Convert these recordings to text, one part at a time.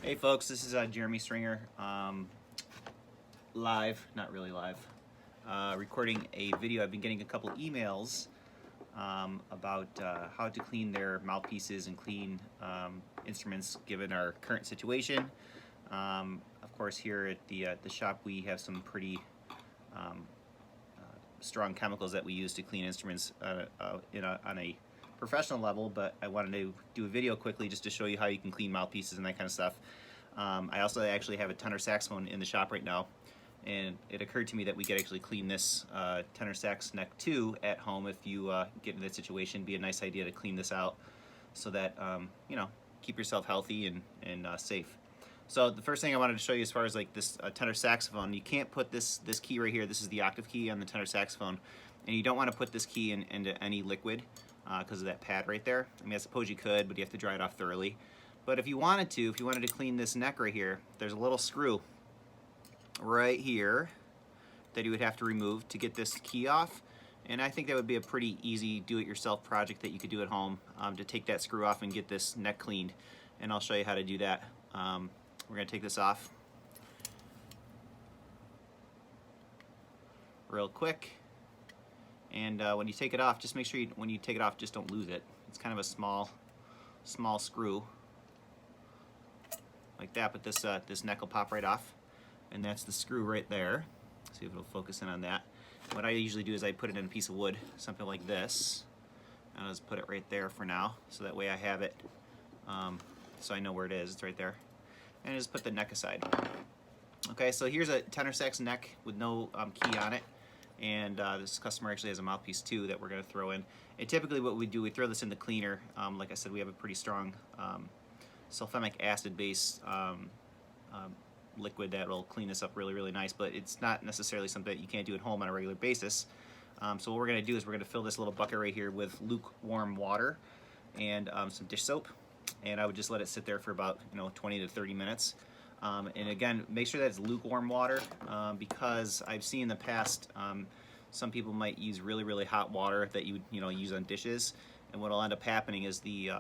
Hey folks, this is Jeremy Stringer, live, not really live, recording a video. I've been getting a couple emails about how to clean their mouthpieces and clean instruments given our current situation. Of course, here at the shop we have some pretty strong chemicals that we use to clean instruments on a professional level, but I wanted to do a video quickly just to show you how you can clean mouthpieces and that kind of stuff. I also actually have a tenor saxophone in the shop right now, and it occurred to me that we could actually clean this tenor sax neck too at home. If you get in that situation, it'd be a nice idea to clean this out so that you know, keep yourself healthy and safe. So the first thing I wanted to show you as far as like this tenor saxophone, you can't put this key right here. This is the octave key on the tenor saxophone, and you don't want to put this key into any liquid because of that pad right there. I mean, I suppose you could, but you have to dry it off thoroughly. But if you wanted to clean this neck right here, there's a little screw right here that you would have to remove to get this key off. And I think that would be a pretty easy do-it-yourself project that you could do at home to take that screw off and get this neck cleaned. And I'll show you how to do that. We're going to take this off real quick. And when you take it off, just make sure when you take it off, just don't lose it. It's kind of a small screw like that, but this neck will pop right off, and that's the screw right there. See if it'll focus in on that. What I usually do is I put it in a piece of wood, something like this. I'll just put it right there for now, so that way I have it, so I know where it is. It's right there. And I just put the neck aside. Okay, so here's a tenor sax neck with no key on it. And this customer actually has a mouthpiece too that we're going to throw in. And typically what we do, we throw this in the cleaner. Like I said, we have a pretty strong sulfamic acid based liquid that will clean this up really nice, but it's not necessarily something that you can't do at home on a regular basis. So what we're going to do is we're going to fill this little bucket right here with lukewarm water and some dish soap, and I would just let it sit there for about 20 to 30 minutes. And again, make sure that it's lukewarm water because I've seen in the past some people might use really hot water that you would use on dishes, and what'll end up happening is the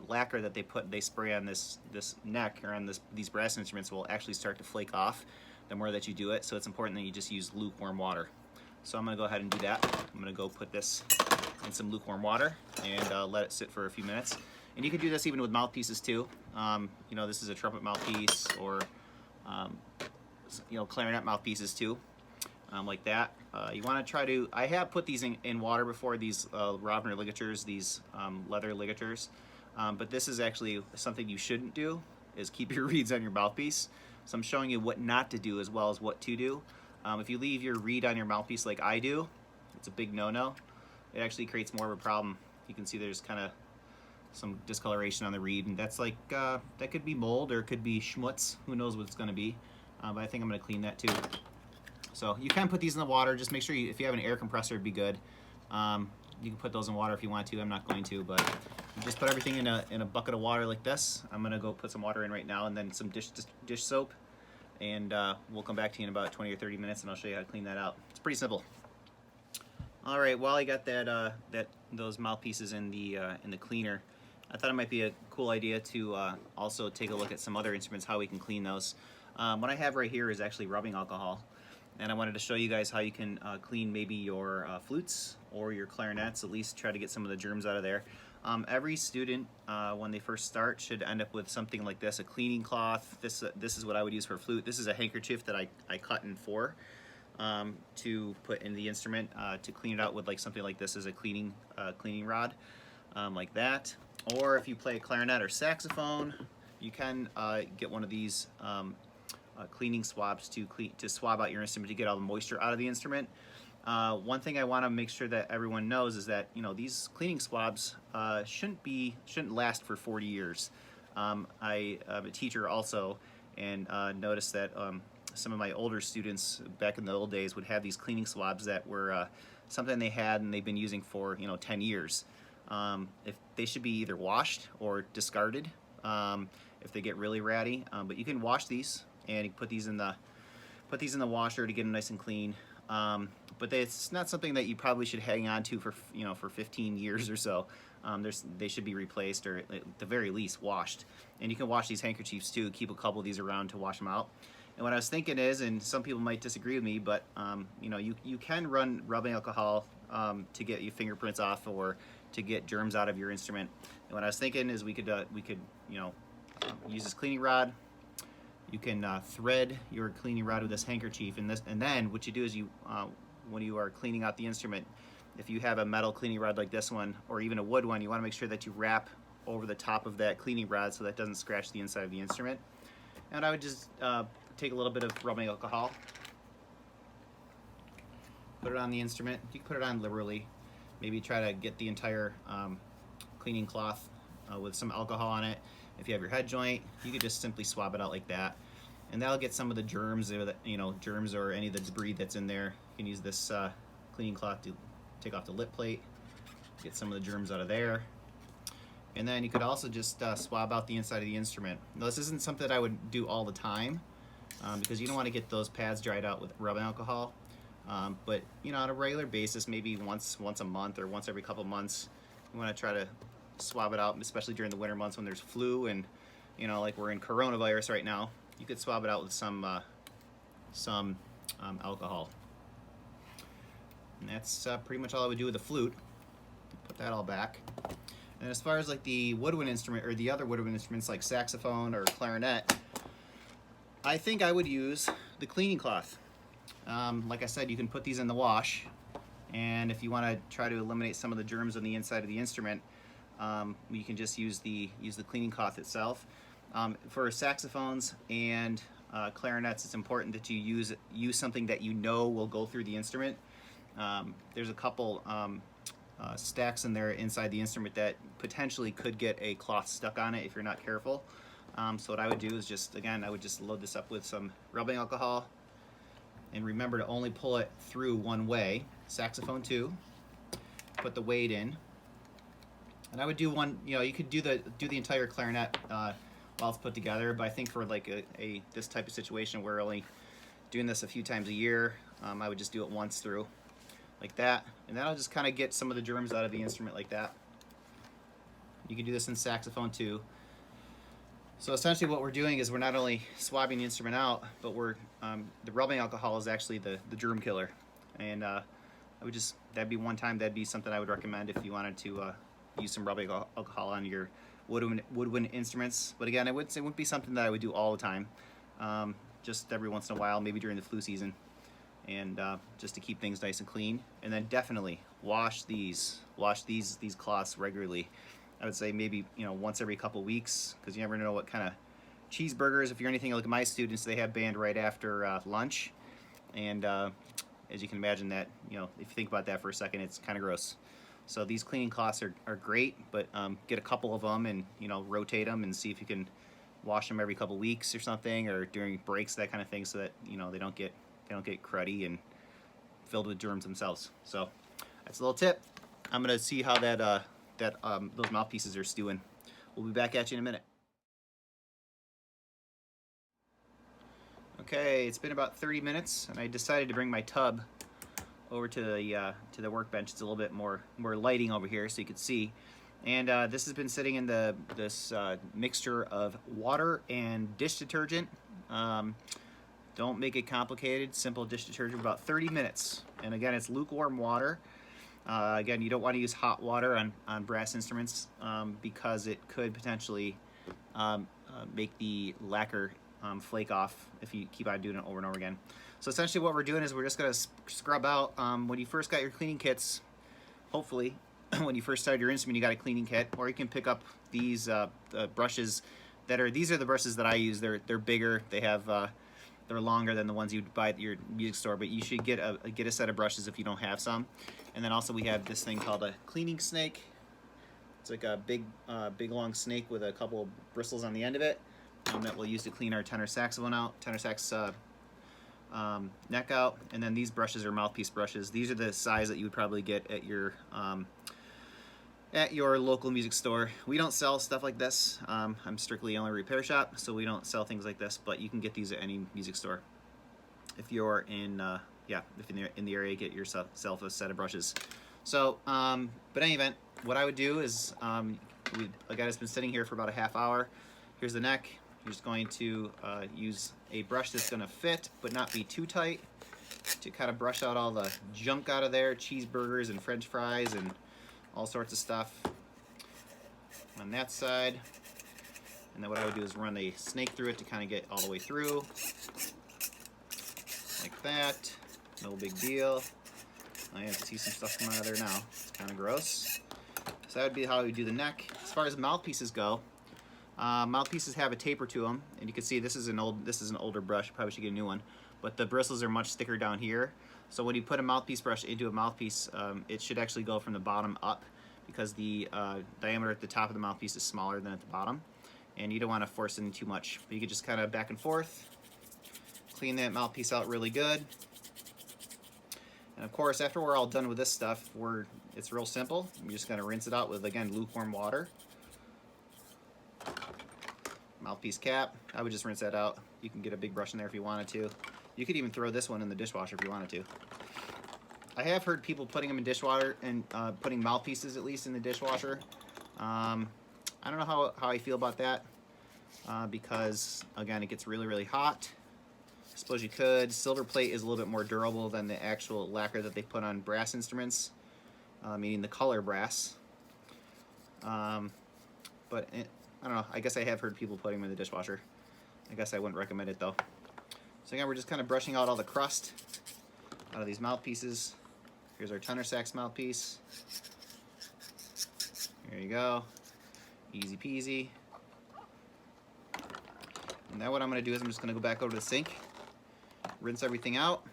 lacquer that they spray on this neck or on these brass instruments will actually start to flake off the more that you do it. So it's important that you just use lukewarm water. So I'm going to go ahead and do that. I'm going to go put this in some lukewarm water and let it sit for a few minutes. And you can do this even with mouthpieces too. This is a trumpet mouthpiece, or clarinet mouthpieces too, like that. You want to try to. I have put these in water before. These Rovner ligatures, these leather ligatures, but this is actually something you shouldn't do. Is keep your reeds on your mouthpiece. So I'm showing you what not to do as well as what to do. If you leave your reed on your mouthpiece like I do, it's a big no-no. It actually creates more of a problem. You can see there's kind of some discoloration on the reed, and that's like that could be mold or it could be schmutz. Who knows what it's going to be? But I think I'm going to clean that too. So you can put these in the water. Just make sure if you have an air compressor, it'd be good. You can put those in water if you want to. I'm not going to, but you just put everything in a bucket of water like this. I'm going to go put some water in right now, and then some dish soap, and we'll come back to you in about 20 or 30 minutes, and I'll show you how to clean that out. It's pretty simple. All right, while I got those mouthpieces in the cleaner, I thought it might be a cool idea to also take a look at some other instruments, how we can clean those. What I have right here is actually rubbing alcohol, and I wanted to show you guys how you can clean maybe your flutes or your clarinets, at least try to get some of the germs out of there. Every student, when they first start, should end up with something like this, a cleaning cloth. This is what I would use for a flute. This is a handkerchief that I cut in four to put in the instrument to clean it out with, like something like this as a cleaning rod, like that. Or if you play a clarinet or saxophone, you can get one of these cleaning swabs to swab out your instrument to get all the moisture out of the instrument. One thing I want to make sure that everyone knows is that these cleaning swabs shouldn't last for 40 years. I'm a teacher also, and noticed that some of my older students back in the old days would have these cleaning swabs that were something they had and they've been using for 10 years. If they should be either washed or discarded if they get really ratty. But you can wash these and you put these in the washer to get them nice and clean. but it's not something that you probably should hang on to for, you know, for 15 years or so. They should be replaced, or at the very least washed. And you can wash these handkerchiefs too. Keep a couple of these around to wash them out. And what I was thinking is, and some people might disagree with me, but you know, you can run rubbing alcohol to get your fingerprints off or to get germs out of your instrument. And what I was thinking is we could you know, use this cleaning rod. You can thread your cleaning rod with this handkerchief, and then what you do is you when you are cleaning out the instrument, if you have a metal cleaning rod like this one or even a wood one, you want to make sure that you wrap over the top of that cleaning rod so that doesn't scratch the inside of the instrument. And I would just take a little bit of rubbing alcohol, put it on the instrument. You can put it on liberally. Maybe try to get the entire cleaning cloth with some alcohol on it. If you have your head joint, you could just simply swab it out like that, and that'll get some of the germs, you know, germs or any of the debris that's in there. You can use this cleaning cloth to take off the lip plate, get some of the germs out of there. And then you could also just swab out the inside of the instrument. Now, this isn't something that I would do all the time because you don't want to get those pads dried out with rubbing alcohol. But you know, on a regular basis, maybe once a month or once every couple months, you want to try to swab it out, especially during the winter months when there's flu and, you know, like we're in coronavirus right now. You could swab it out with some alcohol. And that's pretty much all I would do with the flute. Put that all back. And as far as like the woodwind instrument or the other woodwind instruments like saxophone or clarinet, I think I would use the cleaning cloth. Like I said, you can put these in the wash, and if you want to try to eliminate some of the germs on the inside of the instrument, you can just use the cleaning cloth itself. For saxophones and clarinets, it's important that you use something that you know will go through the instrument. There's a couple stacks in there inside the instrument that potentially could get a cloth stuck on it if you're not careful. So what I would do is I would just load this up with some rubbing alcohol, and remember to only pull it through one way. Saxophone too. Put the weight in, and I would do one. You know, you could do the entire clarinet while it's put together, but I think for like this type of situation, we're only doing this a few times a year. I would just do it once through, like that, and that'll just kind of get some of the germs out of the instrument like that. You can do this in saxophone too. So essentially what we're doing is we're not only swabbing the instrument out, but the rubbing alcohol is actually the germ killer. And that'd be one time, that'd be something I would recommend if you wanted to use some rubbing alcohol on your woodwind instruments. But again, it wouldn't be something that I would do all the time. Just every once in a while, maybe during the flu season, and just to keep things nice and clean. And then definitely wash these cloths regularly. I would say maybe, you know, once every couple weeks, because you never know what kind of cheeseburgers, if you're anything like my students, they have band right after lunch. And as you can imagine, that, you know, if you think about that for a second, it's kind of gross. So these cleaning cloths are great, but get a couple of them and, you know, rotate them and see if you can wash them every couple weeks or something, or during breaks, that kind of thing, so that, you know, they don't get cruddy and filled with germs themselves. So that's a little tip. I'm gonna see how those mouthpieces are stewing. We'll be back at you in a minute. Okay, it's been about 30 minutes, and I decided to bring my tub over to the workbench. It's a little bit more lighting over here, so you can see. And this has been sitting in this mixture of water and dish detergent. Don't make it complicated. Simple dish detergent, about 30 minutes. And again, it's lukewarm water. Again, you don't want to use hot water on brass instruments because it could potentially make the lacquer flake off if you keep on doing it over and over again. So essentially what we're doing is we're just going to scrub out when you first got your cleaning kits. Hopefully when you first started your instrument, you got a cleaning kit, or you can pick up these brushes these are the brushes that I use. They're bigger. They have they're longer than the ones you'd buy at your music store, but you should get a set of brushes if you don't have some. And then also we have this thing called a cleaning snake. It's like a big long snake with a couple of bristles on the end of it that we'll use to clean our tenor saxophone out, tenor sax neck out. And then these brushes are mouthpiece brushes. These are the size that you would probably get at your local music store. We don't sell stuff like this. I'm strictly only a repair shop, so we don't sell things like this, but you can get these at any music store if you're in yeah, if in the area, get yourself a set of brushes. So, but in any event, what I would do is, again, it's been sitting here for about a half hour. Here's the neck. You're just going to use a brush that's going to fit but not be too tight to kind of brush out all the junk out of there, cheeseburgers and french fries and all sorts of stuff on that side. And then what I would do is run a snake through it to kind of get all the way through, like that. No big deal. I have to see some stuff come out of there now. It's kind of gross. So that would be how we do the neck. As far as mouthpieces go, mouthpieces have a taper to them, and you can see this is an older brush. Probably should get a new one, but the bristles are much thicker down here. So when you put a mouthpiece brush into a mouthpiece, it should actually go from the bottom up, because the diameter at the top of the mouthpiece is smaller than at the bottom, and you don't want to force it in too much. But you can just kind of back and forth, clean that mouthpiece out really good. And of course, after we're all done with this stuff, it's real simple. We're just going to rinse it out with, again, lukewarm water. Mouthpiece cap, I would just rinse that out. You can get a big brush in there if you wanted to. You could even throw this one in the dishwasher if you wanted to. I have heard people putting them in dishwater and putting mouthpieces at least in the dishwasher. I don't know how I feel about that because, again, it gets really, really hot. I suppose you could. Silver plate is a little bit more durable than the actual lacquer that they put on brass instruments, meaning the color brass. But I don't know. I guess I have heard people putting them in the dishwasher. I guess I wouldn't recommend it though. So again, we're just kind of brushing out all the crust out of these mouthpieces. Here's our Tunner Sax mouthpiece. There you go. Easy peasy. And now what I'm going to do is I'm just going to go back over to the sink, rinse everything out,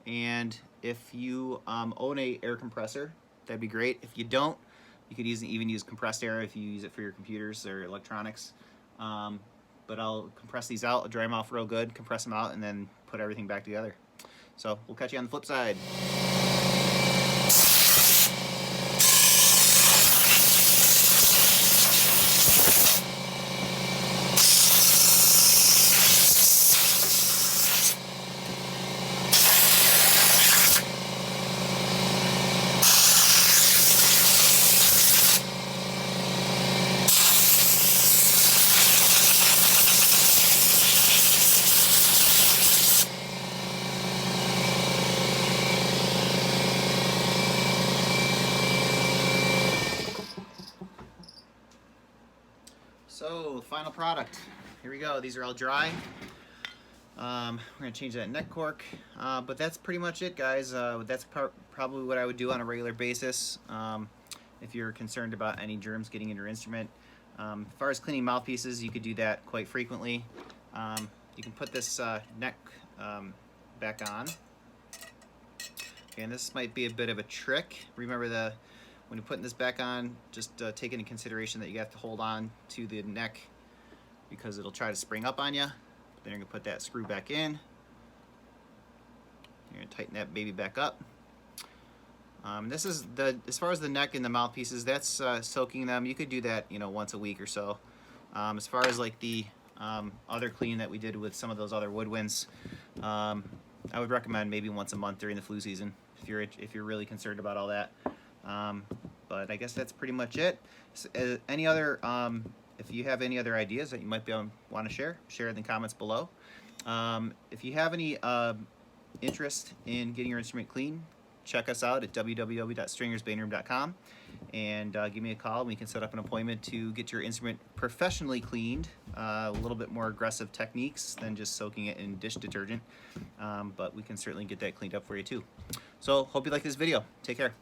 and if you own a air compressor, that'd be great. If you don't, you could even use compressed air if you use it for your computers or electronics. But I'll compress these out, dry them off real good, compress them out, and then put everything back together. So we'll catch you on the flip side. So, final product. Here we go. These are all dry. We're going to change that neck cork. But that's pretty much it, guys. That's probably what I would do on a regular basis if you're concerned about any germs getting in your instrument. As far as cleaning mouthpieces, you could do that quite frequently. You can put this neck back on. Okay, and this might be a bit of a trick. Remember, when you're putting this back on, just take into consideration that you have to hold on to the neck because it'll try to spring up on you. Then you're going to put that screw back in. You're going to tighten that baby back up. This is as far as the neck and the mouthpieces, that's soaking them. You could do that, once a week or so. As far as like the other cleaning that we did with some of those other woodwinds, I would recommend maybe once a month during the flu season if you're really concerned about all that. But I guess that's pretty much it. Any other, if you have any other ideas that you might want to share in the comments below. If you have any interest in getting your instrument clean, check us out at www.stringersbainroom.com and give me a call and we can set up an appointment to get your instrument professionally cleaned. A little bit more aggressive techniques than just soaking it in dish detergent, but we can certainly get that cleaned up for you too. So hope you like this video. Take care.